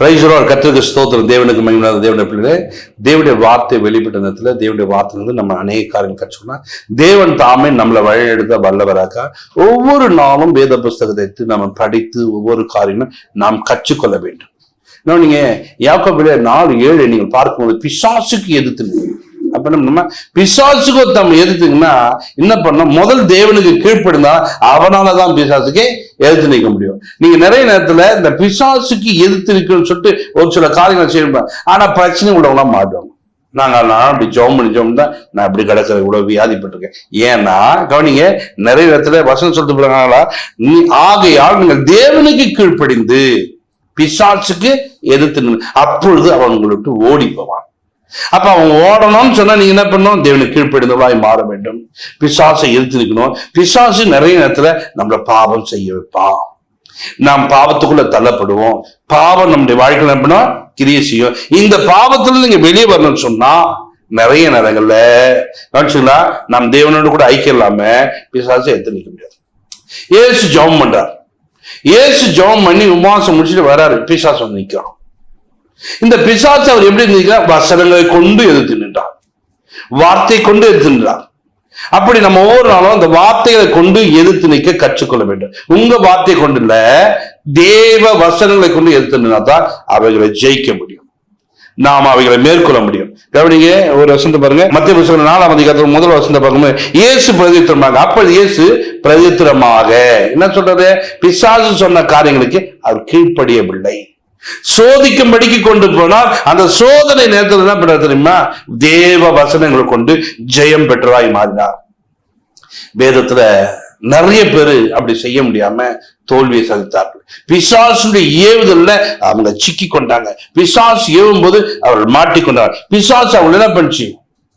கர்த்தருக்கு ஸ்தோத்திரம். தேவனுக்கு மகிமையான தேவனுடைய பிள்ளைகளே, தேவனுடைய வார்த்தை வெளிப்பட்ட நேரத்துல தேவனுடைய வார்த்தை நம்ம அநேக காரியம் கற்றுக்கணும். தேவன் தாமே நம்மளை வழிநடத்த வல்லவராக ஒவ்வொரு நாளும் வேத புஸ்தகத்தை எடுத்து நம்ம படித்து ஒவ்வொரு காரியமும் நாம் கற்றுக்கொள்ள வேண்டும். நீங்க யாக்கோபிலே 4:7 நீங்கள் பார்க்கும்போது பிசாசுக்கு எதிர்த்து, அப்ப நம்ம பிசாசுக்கு நம்ம எதிர்த்துங்கன்னா என்ன பண்ண, முதல் தேவனுக்கு கீழ்ப்படிந்தா அவனாலதான் பிசாசுக்கே எதிர்த்து நிற்க முடியும். நீங்க நிறைய நேரத்துல இந்த பிசாசுக்கு எதிர்த்து நிற்கணும்னு சொல்லிட்டு ஒரு சில காரியங்கள் செய்யணும், ஆனா பிரச்சனை உள்ளவங்களாம் மாட்டுவாங்க. நான் அப்படி ஜோம் தான் நான் இப்படி கிடக்கிற இவ்வளவு வியாதிப்பட்டிருக்கேன். ஏன்னா கவனிங்க, நிறைய இடத்துல வசனம் சொல்லிட்டு போறாங்களா, நீ ஆகையால் நீங்கள் தேவனுக்கு கீழ்ப்படிந்து பிசாசுக்கு எதிர்த்து அப்பொழுது அவங்களுக்கு ஓடி போவான். அப்ப அவங்க ஓடணும்னு சொன்னா நீங்க என்ன பண்ணணும், தேவனுக்கு கீழ்ப்படிந்தவளாய் மாற வேண்டும். பிசாசை எதிர்த்து நிற்கணும். பிசாசு நிறைய நேரத்துல நம்மள பாவம் செய்ய வைப்பான். நாம் பாவத்துக்குள்ள தள்ளப்படுவோம். பாவம் நம்முடைய வாழ்க்கையில் என்ன பண்ணும், கிரியை செய்யும். இந்த பாவத்துல நீங்க வெளியே வரணும்னு சொன்னா நிறைய நேரங்கள்ல கவனிச்சுங்களா, நாம் தேவனோடு கூட ஐக்கியம் இல்லாம பிசாசை எதிர்த்து நிற்க முடியாது. இயேசு ஜெபம் பண்றார். இயேசு ஜெபம் பண்ணி உபவாசம் முடிச்சுட்டு வராரு, பிசாசு வந்து நிற்கிறான். இந்த பிசாசு அவர் எப்படி நிற்கிறார், வசனங்களை கொண்டு எதிர்த்து நின்றார், வார்த்தை கொண்டு எதிர்த்து நின்றார். அப்படி நம்ம ஒவ்வொரு நாளும் அந்த வார்த்தைகளை கொண்டு எதிர்த்து நிற்க கற்றுக்கொள்ள வேண்டும். உங்க வார்த்தை கொண்டு இல்ல, தேவ வசனங்களை கொண்டு எதிர்த்து நின்றாதான் அவைகளை ஜெயிக்க முடியும், நாம் அவைகளை மேற்கொள்ள முடியும். கவனிங்க, ஒரு வசனத்தை பாருங்க, மத்திய புத்தகம் 4ஆம் அதிகாரத்துல முதல் வசனத்தை பார்க்கும்போது இயேசு பிரதித்திரமாக, அப்ப இயேசு பிரதித்திரமாக என்ன சொல்றது, பிசாசு சொன்ன காரியங்களுக்கு அவர் கீழ்ப்படியவில்லை. சோதிக்கும்படிக்கு கொண்டு போனால் அந்த சோதனை நேரத்தில் என்ன பண்ற தெரியுமா, தேவ வசனங்களை கொண்டு ஜெயம் பெற்றதாய் மாறினார். வேதத்துல நிறைய பேரு அப்படி செய்ய முடியாம தோல்வியை சந்தித்தார்கள். பிசாசுடைய ஏவுதல்ல அவங்க சிக்கி கொண்டாங்க. பிசாசு ஏவும் போது அவர்கள் மாட்டிக்கொண்டார். பிசாசு அவங்க என்ன பண்ணுச்சு,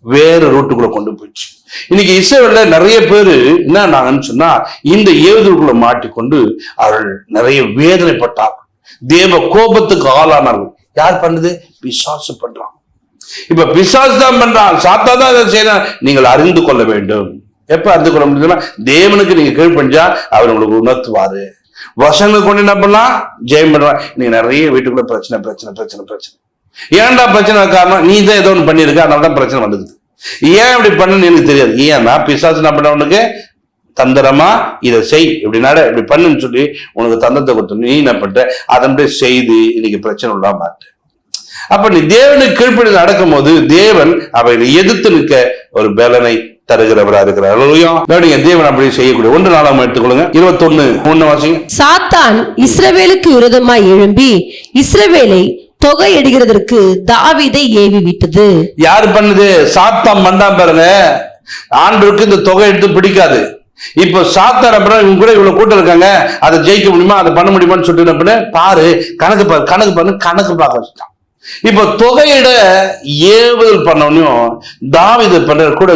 வேற ரூட்டுக்குள்ள கொண்டு போயிடுச்சு. இன்னைக்கு இஸ்ரவேல்ல நிறைய பேரு என்ன நாங்கன்னு சொன்னா, இந்த ஏவுதலுக்குள்ள மாட்டிக்கொண்டு அவர்கள் நிறைய வேதனைப்பட்டார்கள். தேவ கோபத்துக்கு ஆளானார்கள். யார் பண்ணுது, பிசாசு பண்றான். இப்ப பிசாசு தான் பண்றான், சாத்தா தான் அதை செய்யறான். நீங்கள் அறிந்து கொள்ள வேண்டும். எப்ப அறிந்து கொள்ள முடியுதுன்னா, தேவனுக்கு நீங்க கீழ்ப்படிஞ்சா அவர் உங்களுக்கு உணர்த்துவாரு. வசனங்களை கொண்டு என்ன பண்ணலாம், ஜெயம் பண்றான். நீங்க நிறைய வீட்டுக்குள்ள பிரச்சனை பிரச்சனை பிரச்சனை பிரச்சனை. ஏன்டா பிரச்சனை காரணம், நீ தான் ஏதோ ஒன்று பண்ணிருக்க, அதனாலதான் பிரச்சனை வந்துருது. ஏன் இப்படி பண்ணுன்னு எனக்கு தெரியாது. ஏன்னா பிசாசு என்ன பண்ணவனுக்கு தந்திரமா இதை செய், இப்படி நட, இப்படி பண்ணுன்னு சொல்லி உனக்கு தந்திரத்தை கொடுத்து நீ என்ன பண்ற, அதன்படி செய்து இன்னைக்கு பிரச்சனை உள்ள மாட்ட. அப்ப நீ தேவனுக்கு கீழ்ப்படி நடக்கும் போது தேவன் அவைகளை எதிர்த்து நிற்க ஒரு பலனை தருகிறவரா இருக்கிறார். தேவன் அப்படி செய்யக்கூடிய 1 நாளாம் எடுத்துக்கொள்ளுங்க, 21:1 வாசிங்க. சாத்தான் இஸ்ரவேலுக்கு விரோதமாய் எழும்பி இஸ்ரவேலை தொகை எடுக்கிறதற்கு தாவீதை ஏவி விட்டது. யாரு பண்ணுது, சாத்தான் பண்ணாம பாருங்க. ஆண்டவருக்கு இந்த தொகை எடுத்து பிடிக்காது. இப்ப சாத்தான் இவங்க கூட இவ்வளவு கூட்டம் இருக்காங்க, அதை ஜெயிக்க முடியுமா, அதை பண்ண முடியுமான்னு சொல்லிட்டு பாரு, கணக்கு பாரு, கணக்கு பண்ணு, கணக்கு பார்க்க வச்சுட்டான். இப்ப தொகையிட ஏவுதல் பண்ணவனையும் தாவீது பண்ற கூட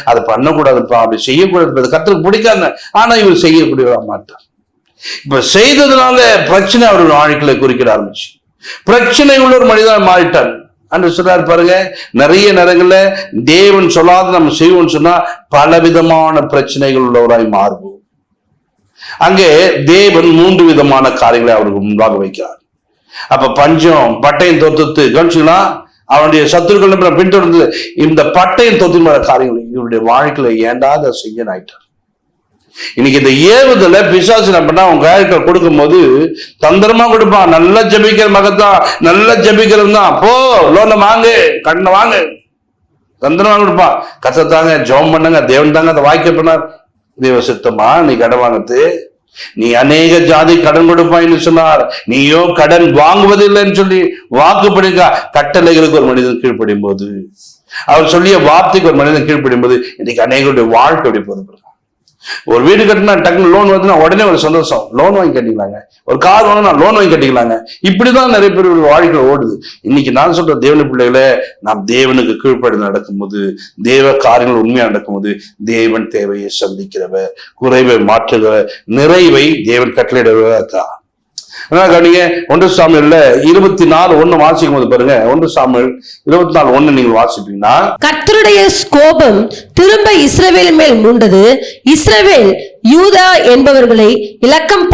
அதை பண்ணக்கூடாதுப்பா, அப்படி செய்யக்கூடாது, கர்த்தருக்கு பிடிக்காது. ஆனா இவர் செய்யக்கூடிய மாட்டார். இப்ப செய்ததுனால பிரச்சனை அவர்கள் வாழ்க்கையில குறிக்கிட ஆரம்பிச்சு, பிரச்சனை உள்ள ஒரு மனிதன் மாறிட்டார் என்று சொல்றாரு பாருங்க. நிறைய நேரங்கள்ல தேவன் சொல்லாத நம்ம செய்வோம்னு சொன்னா பலவிதமான பிரச்சனைகள் உள்ளவராய் மாறுவோம். அங்கே தேவன் 3 விதமான காரியங்களை அவருக்கு முன்பாக வைக்கிறார். அப்ப பஞ்சம், பட்டயம் தோத்து கவனிச்சுங்களா, அவனுடைய சத்துருக்கள் பின்தொடர்ந்து இந்த பட்டயம் தோத்து காரியங்கள் இவருடைய வாழ்க்கையில ஏண்டா அதை செய்ய ஆயிட்டார். இன்னைக்கு இந்த ஏவுதல பிசாசு என்ன பண்ணா, அவங்க கையில கொடுக்கும் போது தந்திரமா கொடுப்பான். நல்லா ஜபிக்கிற மகத்தான், நல்லா ஜபிக்கிறது தான், போ லோனை வாங்கு, கண்ணை வாங்கு, தந்திரமா கொடுப்பான். கத்தத்தாங்க, ஜெபம் பண்ணுங்க, தேவன் தாங்க அதை வாய்க்க பண்ணார். தேவ சித்தமா நீ கடன் வாங்கத்து, நீ அநேக ஜாதி கடன் கொடுப்பான்னு சொன்னார், நீயோ கடன் வாங்குவதில்லைன்னு சொல்லி வாக்குப்படிக்கா கட்டளைகளுக்கு ஒரு மனிதன் கீழ்ப்படியும் போது, அவர் சொல்லிய வார்த்தைக்கு ஒரு மனிதன் கீழ்ப்படியும் போது இன்னைக்கு அநேகருடைய வாழ்க்கை அப்படி போது. ஒரு வீடு கட்டினா டக்குனு லோன் வருதுன்னா உடனே ஒரு சந்தோஷம், லோன் வாங்கி கட்டிக்கலாங்க. ஒரு கார் வாங்கினா லோன் வாங்கி கட்டிக்கலாங்க. இப்படிதான் நிறைய பேர் வாழ்க்கை ஓடுது. இன்னைக்கு நான் சொல்ற தேவன பிள்ளைகளை, நாம் தேவனுக்கு கீழ்ப்படி நடக்கும்போது, தேவ காரியங்கள் உண்மையா நடக்கும்போது தேவன் தேவையை சந்திக்கிறவர், குறைவை மாற்றுகிறவர், நிறைவை தேவன் கட்டளையிடுவதா. கவனிங்க, 1 சாமுவேல்ல 24:1 வாசிக்கும் போது பாருங்க. 1 சாமுவேல் 24:1 நீங்கள் வாசிப்பீங்கன்னா, கர்த்தருடைய கோபம் திரும்ப இஸ்ரவேல் மேல் மூண்டது. இஸ்ரவேல் யூதா என்பவர்களை இலக்கம்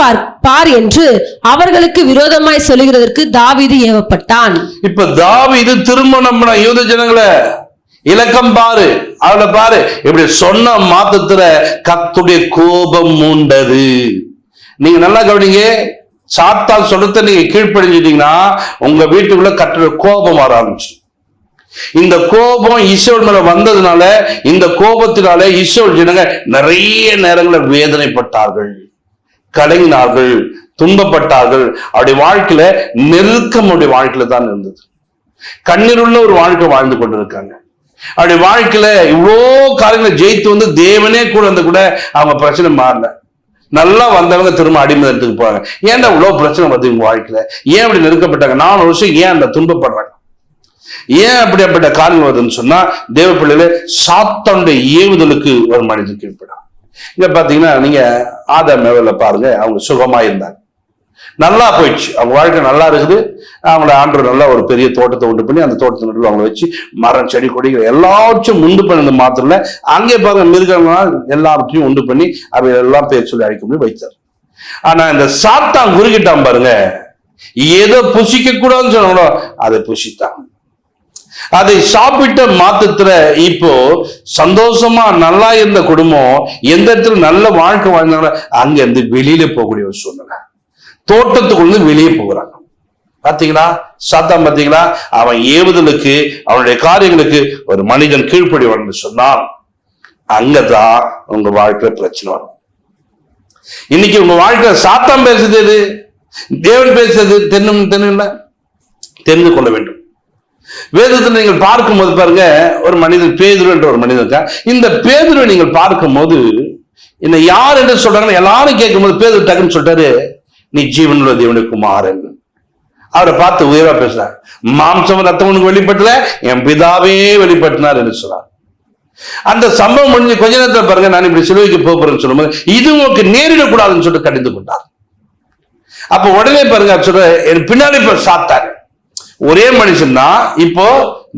பார் என்று அவர்களுக்கு விரோதமாய் சொல்லுகிறதற்கு தாவீது ஏவப்பட்டான். இப்ப தாவீது திரும்ப நம்ம யூத ஜனங்களை இலக்கம் பாரு, அவளை பாரு இப்படி சொன்ன மாத்தத்துல கர்த்தருடைய கோபம் மூண்டது. நீங்க நல்லா கவனிங்க, சாத்தால் சொல்றத நீங்க கீழ்ப்படிஞ்சிட்டீங்கன்னா உங்க வீட்டுக்குள்ள கர்த்தருடைய கோபம் வர ஆரம்பிச்சு. இந்த கோபம் இஸ்ரவேல் மேல வந்ததுனால, இந்த கோபத்தினால இஸ்ரவேல் ஜனங்க நிறைய நேரங்களில் வேதனைப்பட்டார்கள், கலங்கினார்கள், துன்பப்பட்டார்கள். அவருடைய வாழ்க்கையில நெருக்கம் அவருடைய வாழ்க்கையில தான் இருந்தது. கண்ணீருள்ள ஒரு வாழ்க்கை வாழ்ந்து கொண்டிருக்காங்க. அவருடைய வாழ்க்கையில இவ்வளோ காரியங்களை ஜெயித்து வந்து தேவனே கூட வந்து கூட அவங்க பிரச்சனை மாறல. நல்லா வந்தவங்க திரும்ப அடிமதத்துக்கு போறாங்க. ஏன்டா இவ்வளவு பிரச்சனை வருது உங்க வாழ்க்கையில? ஏன் அப்படி நெருக்கப்பட்டாங்க? 4 வருஷம் ஏன் அந்த துன்பப்படுறாங்க? ஏன் அப்படிப்பட்ட காரணம் வருதுன்னு சொன்னா, தேவ பிள்ளைகளே, சாத்தானுடைய ஏவுதலுக்கு ஒரு மனிதன் கீழ்ப்படும். இங்க பாத்தீங்கன்னா நீங்க ஆதாம் ஏவாளை பாருங்க. அவங்க சுகமா இருந்தாங்க, நல்லா போயிடுச்சு, அவங்க வாழ்க்கை நல்லா இருக்குது. அவங்கள ஆண்டவர் நல்லா ஒரு பெரிய தோட்டத்தை உண்டு பண்ணி அந்த தோட்டத்தை நடுவில் அவங்களை வச்சு மரம் செடி கொடிகள் எல்லாத்தையும் உண்டு பண்ணது மாத்திரம் இல்ல, அங்கே பாருங்க மிருகங்களால் எல்லாத்தையும் உண்டு பண்ணி அவை எல்லாம் பேர் சொல்லி அழைக்க முடியும் வைத்தார். ஆனா இந்த சாத்தான் குறுக்கிட்டான் பாருங்க, எதை புசிக்க கூடாதுன்னு சொன்னாங்களோ அதை புசித்தான். அதை சாப்பிட்ட மாத்திரத்துல இப்போ சந்தோஷமா நல்லா இருந்த குடும்பம் எந்த இடத்துல நல்ல வாழ்க்கை வாழ்ந்தாங்களோ அங்க இருந்து வெளியில போகக்கூடிய ஒரு சூழ்நிலை, தோட்டத்துக்குள்ள வெளியே போகிறாங்க. பாத்தீங்களா சாத்தான்? பாத்தீங்களா? அவன் ஏவுதலுக்கு, அவனுடைய காரியங்களுக்கு ஒரு மனிதன் கீழ்ப்படிவான்னு சொன்னால் அங்கதான் உங்க வாழ்க்கையில பிரச்சனை வரும். இன்னைக்கு உங்க வாழ்க்கையில சாத்தான் பேசுறது எது, தேவன் பேசுறது தெரிந்து கொள்ள வேண்டும். வேதத்தில் நீங்கள் பார்க்கும் போது பாருங்க, ஒரு மனிதன் பேதுரு என்ற ஒரு மனிதன் இருக்கா. இந்த பேதுருவை நீங்கள் பார்க்கும் போது என்ன யார் என்று சொல்றாங்கன்னு எல்லாரும் கேட்கும் போது பேதுரு டக்குன்னு சொல்லிட்டாரு, நீ ஜீவனுள்ள தேவனுடைய குமாரன். அவரை பார்த்து உயர்வா பேசுறாரு. மாம்சம் ரத்தம் உனக்கு வெளிப்பட்டல, என் பிதாவே வெளிப்பட்டினார் என்று சொல்றார். அந்த சம்பவம் முடிஞ்சு கொஞ்ச நேரத்தில் பாருங்க, நான் இப்படி சிலுவைக்கு போறேன்னு சொல்லும்போது இது உங்களுக்கு நேரிடக்கூடாதுன்னு சொல்லிட்டு கடிந்து கொண்டார். அப்ப உடனே பாருங்க சொல்ற, என் பின்னாடி சாத்தாரு ஒரே மனுஷன் தான். இப்போ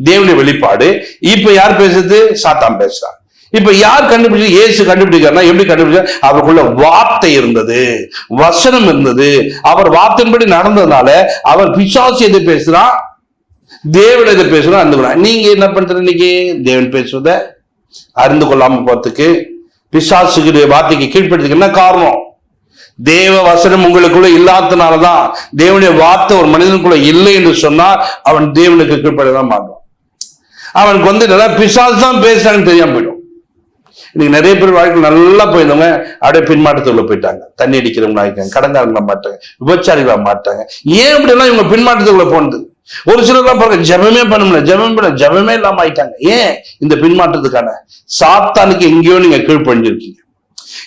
தேவனுடைய வெளிப்பாடு. இப்ப யார் பேசுறது? சாத்தான் பேசுறான். இப்ப யார் கண்டுபிடிச்சு? இயேசு கண்டுபிடிக்கிறார்னா எப்படி கண்டுபிடிச்சார்? அவருக்குள்ள வார்த்தை இருந்தது, வசனம் இருந்தது. அவர் வார்த்தையின்படி நடந்ததுனால அவர் பிசாசு எது பேசுறான், தேவன் எது பேசுறான் அறிந்து. நீங்க என்ன பண்ற? இன்னைக்கு தேவன் பேசுவத அறிந்து கொள்ளாம போறதுக்கு, பிசாசுக்கு வார்த்தைக்கு கீழ்ப்படுறதுக்கு என்ன காரணம்? தேவ வசனம் உங்களுக்குள்ள இல்லாதனாலதான். தேவனுடைய வார்த்தை ஒரு மனிதனுக்குள்ள இல்லை என்று சொன்னால் அவன் தேவனுக்கு கீழ்ப்படதான் மாட்டான். அவனுக்கு வந்து நல்லா பிசாசு தான் பேசுறான்னு தெரியாம போயிடும். இன்னைக்கு நிறைய பேர் வாழ்க்கை நல்லா போயிருந்தவங்க அப்படியே பின்மாற்றத்துக்குள்ள போயிட்டாங்க. தண்ணி அடிக்கிறவங்க ஆயிட்டாங்க, கடங்காரங்களா மாட்டாங்க, விபச்சாரிகளா மாட்டாங்க. ஏன் இப்படி எல்லாம் இவங்க பின்மாற்றத்துக்குள்ள போனது? ஒரு சிலர்லாம் பாருங்க, ஜபமே பண்ண முடியல, ஜபமே இல்லாம ஆயிட்டாங்க. ஏன்? இந்த பின்மாற்றத்துக்கான சாத்தானுக்கு எங்கேயோ நீங்க கீழ்ப்படிஞ்சிருக்கீங்க.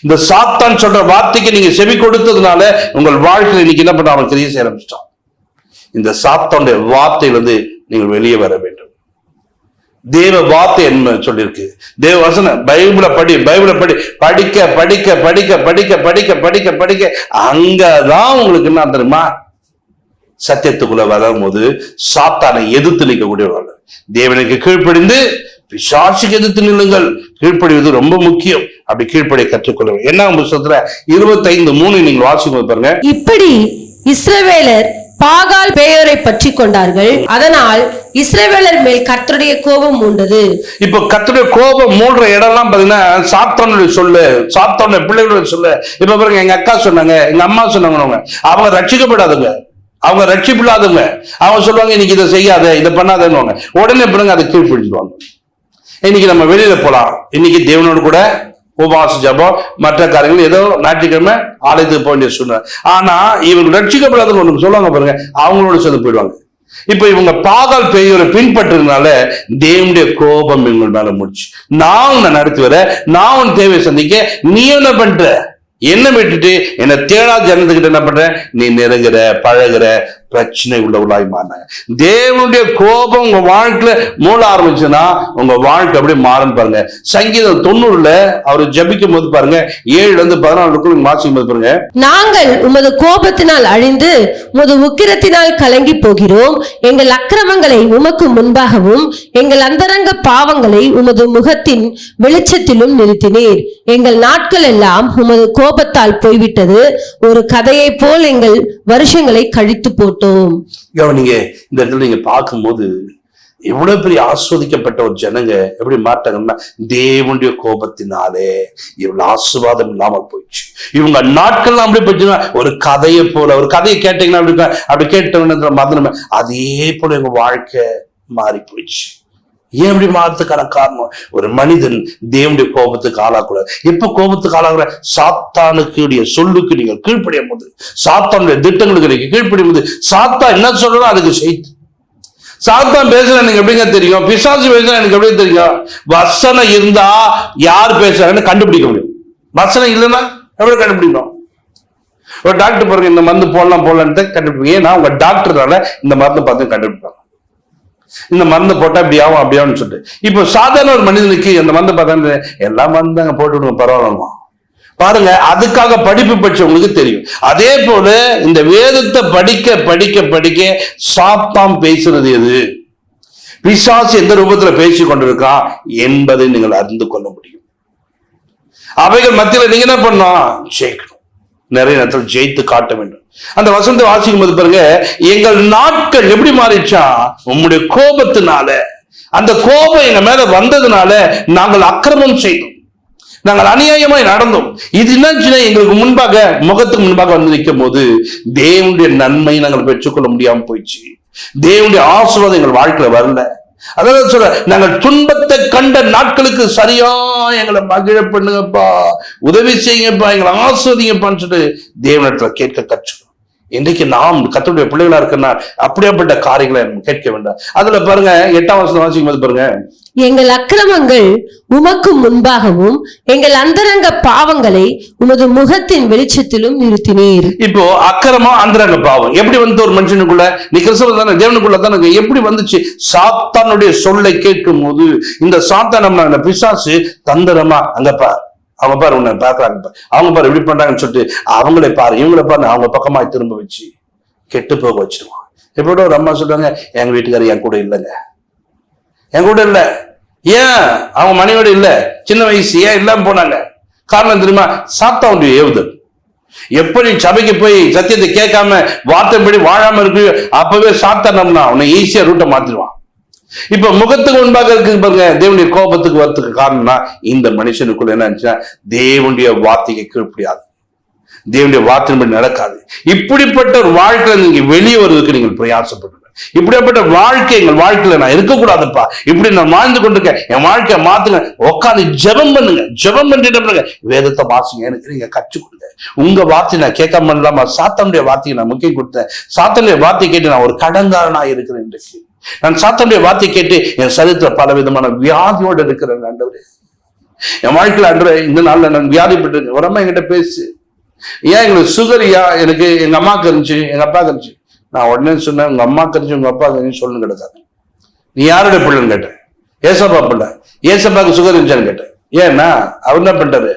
இந்த சாத்தான் சொல்ற வார்த்தைக்கு நீங்க செவி கொடுத்ததுனால உங்கள் வாழ்க்கையில் இன்னைக்கு என்ன பண்ண அவன் தெரிய செய்ய ஆரம்பிச்சிட்டான். இந்த சாத்தானுடைய வார்த்தையிலிருந்து நீங்கள் வெளியே வர வேண்டும். தேவ வார்த்தை என்ன சொல்லியிருக்கு? தேவ வசனம் பைபிளை படி, பைபிளை படி, படிக்க படிக்க படிக்க படிக்க படிக்க படிக்க படிக்க அங்கதான் உங்களுக்கு என்ன தெரியுமா? சத்தியத்துக்குள்ள வரும்போது சாத்தானை எதிர்த்து நிற்கக்கூடியவர்கள். தேவனுக்கு கீழ்ப்படிந்து பிசாசுக்கு எதிர்த்து நில்லுங்கள். கீழ்ப்படிவது ரொம்ப முக்கியம். அப்படி கீழ்ப்படிய கற்றுக்கொள்ள. என்ன புத்தகத்துல 25:3 நீங்க வாசிக்கும் பாருங்க. இப்படி இஸ்ரவேலர் பாகால் பேயோரை பற்றி கொண்டார்கள், அதனால் இஸ்ரவேலர் மேல் கர்த்தருடைய கோபம் மூண்டது. இப்ப கர்த்தருடைய கோபம் மூடுற இடம்லாம் பாத்தீங்கன்னா சாத்தானுடைய சொல்லு, சாத்தானுடைய பிள்ளைகளுடைய சொல்லு. இப்ப பாருங்க, எங்க அக்கா சொன்னாங்க, எங்க அம்மா சொன்னாங்க, அவங்க ரட்சிக்கப்படாதுங்க, அவங்க ரட்சிப்பில்லாதவங்க. அவங்க சொல்லுவாங்க இன்னைக்கு இதை செய்யாத, இதை பண்ணாதன்னு. உடனே பிறகு அதை கீழ்ப்பிடிச்சுவாங்க. இன்னைக்கு நம்ம வெளியில போலாம், இன்னைக்கு தேவனோடு கூட உபவாச ஜபம் மற்ற காரியங்கள் ஏதோ ஞாயிற்றுக்கிழமை ஆலயத்துக்கு போக வேண்டிய சூழ்நிலை. ஆனா இவங்க ரட்சிக்கப்படாதவங்க ஒண்ணு சொல்லுவாங்க பாருங்க, அவங்களோட சேர்ந்து போயிடுவாங்க. இப்ப இவங்க பாகால் பேயோரை பின்பற்றதுனால தேவனுடைய கோபம் இவங்க மேல முடிச்சு. நான் உன்னை நடத்தி வர, நான் உன் தேவையை சந்திக்க, நீ என்ன பண்ற? என்ன விட்டுட்டு என்ன தேடாத ஜனத்துக்கிட்ட என்ன பண்ற? நீ நெருங்குற, பழகுற, பிரச்சனை உள்ளவர்களாய் மாறினாங்க. தேவனுடைய கோபம் உங்க வாழ்க்கையில மூட ஆரம்பிச்சுன்னா உங்க வாழ்க்கை அப்படியே மாறும் பாருங்க. சங்கீதம் 90 அவர் ஜபிக்கும் போது பாருங்க 7-14 வாசிக்கும் போது பாருங்க, நாங்கள் உமது கோபத்தினால் அழிந்து உமது உக்கிரத்தினால் கலங்கி போகிறோம். எங்கள் அக்கிரமங்களை உமக்கு முன்பாகவும் எங்கள் அந்தரங்க பாவங்களை உமது முகத்தின் வெளிச்சத்திலும் நிறுத்தினீர். எங்கள் நாட்கள் எல்லாம் உமது கோபத்தால் போய்விட்டது. ஒரு கதையை போல் எங்கள் வருஷங்களை கழித்து போட்டோம். நீங்க இந்த இடத்துல நீங்க பார்க்கும்போது எவ்வளவு பெரிய ஆஸ்வதிக்கப்பட்ட ஒரு ஜனங்க எப்படி மாட்டாங்கன்னா, தேவனுடைய கோபத்தினாலே இவ்வளவு ஆசீர்வாதம் இல்லாம போயிடுச்சு. இவங்க நாட்கள்லாம் அப்படி போச்சுன்னா ஒரு கதையை போல, ஒரு கதையை கேட்டீங்கன்னா அப்படி கேட்டவங்க மதனமே அதே போல எங்க வாழ்க்கை மாறி போயிடுச்சு. ஏன் இப்படி மாறதுக்கான காரணம், ஒரு மனிதன் தேவனுடைய கோபத்துக்கு ஆளாக்கூடாது. எப்ப கோபத்துக்கு ஆளாகிற, சாத்தானுக்கு சொல்லுக்கு நீங்க கீழ்ப்படியும் போது, சாத்தானுடைய திட்டங்களுக்கு நீங்க கீழ்ப்படியும் போது, சாத்தான் என்ன சொல்றோம் அதுக்கு செய்து. சாத்தான் பேசுறேன் எனக்கு எப்படிங்க தெரியும், பிசாசு பேசுறேன் எனக்கு எப்படி தெரியும்? வசனம் இருந்தா யார் பேசுறாங்கன்னு கண்டுபிடிக்க முடியும். வசனம் இல்லைன்னா எப்படி கண்டுபிடிக்கணும்? ஒரு டாக்டர் பாருங்க, இந்த மருந்து போடலான்ட்டு கண்டுபிடிப்பீங்க. ஏன்னா உங்க டாக்டர்னால இந்த மருந்து பார்த்து கண்டுபிடிப்பாங்க, இந்த மருந்து போட்டா இப்படி ஆகும் அப்படியான்னு சொல்லிட்டு. இப்போ சாதாரண ஒரு மனிதனுக்கு அந்த மருந்து பார்த்தா எல்லா மருந்தாங்க போட்டு விடுங்க பரவாயில்லமா பாருங்க, அதுக்காக படிப்பு படிச்சவங்களுக்கு தெரியும். அதே போல இந்த வேதத்தை படிக்க படிக்க படிக்க சாத்தான் பேசுறது எது, பிசாசு எந்த ரூபத்துல பேசி கொண்டிருக்கான் என்பதை நீங்கள் அறிந்து கொள்ள முடியும். அவைகள் மத்தியில நீங்க என்ன பண்ணணும், ஜெயிக்கணும். நிறைய நேரத்தில் ஜெயித்து காட்ட வேண்டும். அந்த வசனத்தை வாசிக்கும் போது பாருங்க, எங்கள் நாட்கள் எப்படி மாறிச்சா உம்முடைய கோபத்தினால, அந்த கோபம் எங்க மேல வந்ததுனால நாங்கள் அக்கிரமம் செய்தோம், நாங்கள் அநியாயமாய் நடந்தோம். இது என்னச்சுன்னா எங்களுக்கு முன்பாக, முகத்துக்கு முன்பாக வந்து நிற்கும் போது தேவனுடைய நன்மை நாங்கள் பெற்றுக்கொள்ள முடியாம போயிடுச்சு. தேவனுடைய ஆசீர்வாதம் எங்கள் வாழ்க்கையில வரல. அதான் சொல்ற, நாங்கள் துன்பத்தை கண்ட நாட்களுக்கு சரியா எங்களை மகிழ பண்ணுங்கப்பா, உதவி செய்யுங்கப்பா, எங்களை ஆஸ்வதிங்கப்பான்னு சொல்லிட்டு தேவனிடத்துல கேட்க கற்றுக்கணும். இன்றைக்கு நாம் கர்த்தருடைய பிள்ளைகளா இருக்குன்னா அப்படியாப்பட்ட காரியங்களை கேட்க வேண்டாம். அதுல பாருங்க 8ஆம் வசனம் வாசிக்கும் போது பாருங்க, எங்கள் அக்கிரமங்கள் உமக்கு முன்பாகவும் எங்கள் அந்தரங்க பாவங்களை உமது முகத்தின் வெளிச்சத்திலும் நிறுத்தினீர். இப்போ அக்கிரமம் அந்தரங்க பாவம் எப்படி வந்து ஒரு மனுஷனுக்குள்ள, நீ கிறிஸ்தவ தானே, தேவனுக்குள்ள தானே, எப்படி வந்துச்சு? சாத்தானுடைய சொல்லை கேட்கும் போது இந்த சாத்தான் நம்ம பிசாசு தந்திரமா, அங்கப்பா அவங்க பாரு உன்னை பாக்குறாங்க, அவங்க பாரு இப்படி பண்றாங்கன்னு சொல்லிட்டு அவங்களே பாரு இவங்களை பாரு அவங்க பக்கமா திரும்ப வச்சு கெட்டு போக வச்சிருவான். எப்படியோட ஒரு அம்மா சொல்றாங்க, எங்க வீட்டுக்காரர் என் கூட இல்லைங்க, என் கூட இல்ல. ஏன் அவங்க மனைவியோட இல்ல, சின்ன வயசு, ஏன் இல்லாம போனாங்க? காரணம் தெரியுமா? சாத்தானுடைய ஏவுதல். எப்படி சபைக்கு போய் சத்தியத்தை கேட்காம வார்த்தைப்படி வாழாம இருக்கு, அப்பவே சாத்தானம்னா அவனை ஈஸியா ரூட்டை மாத்திடுவான். இப்ப முகத்துக்கு முன்பாக இருக்கு பாருங்க, தேவனுடைய கோபத்துக்கு வரத்துக்கு காரணம்னா இந்த மனுஷனுக்குள்ள என்ன இருந்துச்சுன்னா தேவனுடைய வார்த்தைக்கு கீழ்ப்படியாது, தேவனுடைய வார்த்தையின்படி நடக்காது. இப்படிப்பட்ட ஒரு வாழ்க்கையில நீங்க வெளியே வருவதற்கு நீங்கள் பிரயாசப்படுங்க. இப்படிப்பட்ட வாழ்க்கை எங்கள் வாழ்க்கையில நான் இருக்கக்கூடாதுப்பா, இப்படி நான் வாழ்ந்து கொண்டிருக்கேன், என் வாழ்க்கையை மாத்துங்க. உட்காந்து ஜெபம் பண்ணுங்க, ஜெபம் பண்ணிட்டு வேதத்தை வாசிங்க, எனக்கு நீங்க கற்றுக் கொடுங்க. உங்க வார்த்தை நான் கேட்காம இல்லாம சாத்தானுடைய வார்த்தையை நான் முக்கியம் கொடுத்தேன். சாத்தானுடைய வார்த்தையை கேட்டு நான் ஒரு கடன்காரனா இருக்கிறேன். இன்றைக்கு நான் சாத்தானுடைய வார்த்தையை கேட்டு என் சரீரத்துல பல விதமான வியாதியோடு இருக்கிறேன். ஆண்டவரே, என் வாழ்க்கையில ஆண்டவரே இந்த நாள்ல நான் வியாதிப்பட்டிருக்கேன். ஒரு அம்மா என்கிட்ட பேசு, ஏன் எங்களுக்கு சுகரியா, எனக்கு எங்க அம்மாவுக்கு இருந்துச்சு, எங்க அப்பாவுக்கு இருந்துச்சு. நான் உடனே சொன்னேன், உங்க அம்மா தெரிஞ்சு உங்க அப்பா தெரிஞ்சு சொல்லுன்னு கிடக்காது. நீ யாருடைய பிள்ளைன்னு கேட்டேன். ஏசப்பா பிள்ளை. ஏசப்பாக்கு சுகர் இருந்துச்சான்னு கேட்டேன். ஏன்னா அவர் என்ன பண்ணிட்டாரு,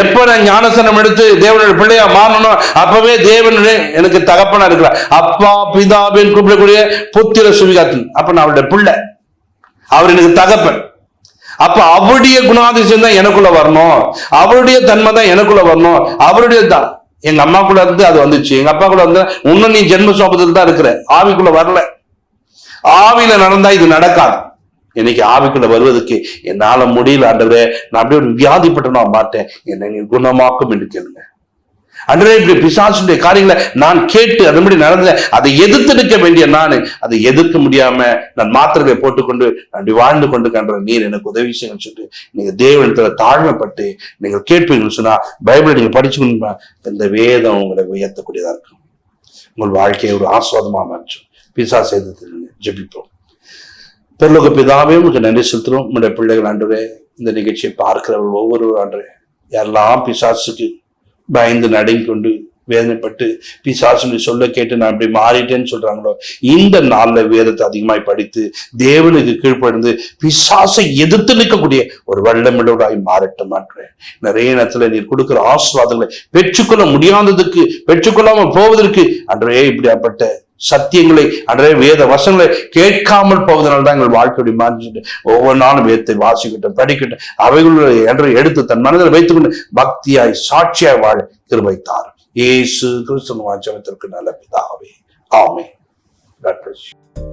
எப்ப நான் ஞானசனம் எடுத்து தேவனுடைய பிள்ளையா மாறணும் அப்பவே தேவனுடைய எனக்கு தகப்பனா இருக்கிறார். அப்பா பிதாவின் கூப்பிடக்கூடிய புத்திர சுவிகாத்தின், அப்ப நான் அவருடைய பிள்ளை, அவர் எனக்கு தகப்பன். அப்ப அவருடைய குணாதிசயம் தான் எனக்குள்ள வரணும், அவருடைய தன்மை தான் எனக்குள்ள வரணும். அவருடைய தான் எங்க அம்மாக்குள்ள இருந்து அது வந்துச்சு, எங்க அப்பாக்குள்ள வந்து இன்னும் நீ ஜென்ம சோபத்தில் தான் இருக்கிற, ஆவிக்குள்ள வரல. ஆவியில நடந்தா இது நடக்காது. இன்னைக்கு ஆவிக்குள்ள வருவதற்கு என்னால முடியல ஆண்டவரே, நான் அப்படியே ஒரு வியாதிப்பட்டனா மாட்டேன், என்னை நீ குணமாக்கும் என்று கேளுங்க. ஆண்டவரே, இப்படி பிசாசுடைய காரியங்களை நான் கேட்டு அதன்படி நடந்த அதை எதிர்த்து நிற்க வேண்டிய நான் அதை எதிர்க்க முடியாம நான் மாத்திரைகளை போட்டுக்கொண்டு அப்படி வாழ்ந்து கொண்டு கன்ற நீர் எனக்கு உதவி செய்யணும்னு சொல்லிட்டு நீங்க தேவனிடத்துல தாழ்மைப்பட்டு நீங்கள் கேட்பீங்கன்னு சொன்னா பைபிளை நீங்க படிச்சுக்கணுமா, இந்த வேதம் உங்களை உயர்த்தக்கூடியதா இருக்கும். உங்கள் வாழ்க்கையை ஒரு ஆஸ்வாதமா மாற்றும். பிசாசை எதிர்த்து ஜெபிப்போம். பெருலோக பிதாவே உங்களுக்கு நன்றி செலுத்துறோம். உங்களுடைய பிள்ளைகள் ஆண்டவரே, இந்த நிகழ்ச்சியை பார்க்கிறவர்கள் ஒவ்வொரு ஆண்டவரே, யாரெல்லாம் பிசாசுக்கு பயந்து நடுங்கி கொண்டு வேதனைப்பட்டு பிசாசுன்னு சொல்ல கேட்டு நான் இப்படி மாறிட்டேன்னு சொல்றாங்களோ, இந்த நாள்ல வேதத்தை அதிகமாய் படித்து தேவனுக்கு கீழ்ப்படிந்து பிசாசை எதிர்த்து நிற்கக்கூடிய ஒரு வல்லமிழவராய் மாறட்டும். நிறைய நேரத்துல நீர் கொடுக்கிற ஆசீர்வாதங்களை பெற்றுக்கொள்ள முடியாததுக்கு, பெற்றுக்கொள்ளாம போவதற்கு அன்றே இப்படியாப்பட்ட சத்தியங்களை அன்றே வேத வசனங்களை கேட்காமல் போவதனால தான் எங்கள் வாழ்க்கையுடைய மாறிட்டு ஒவ்வொரு நாளும் வேதத்தை வாசிக்கட்டும், படிக்கட்டும், அவைகளை என்று எடுத்து தன் மனதில் வைத்துக்கொண்டு பக்தியாய் சாட்சியாய் வாழ கிருபை தாரும். இயேசு கிறிஸ்துவின் ஜெபத்திற்கு நல்ல பிதாவே, ஆமென். God bless you.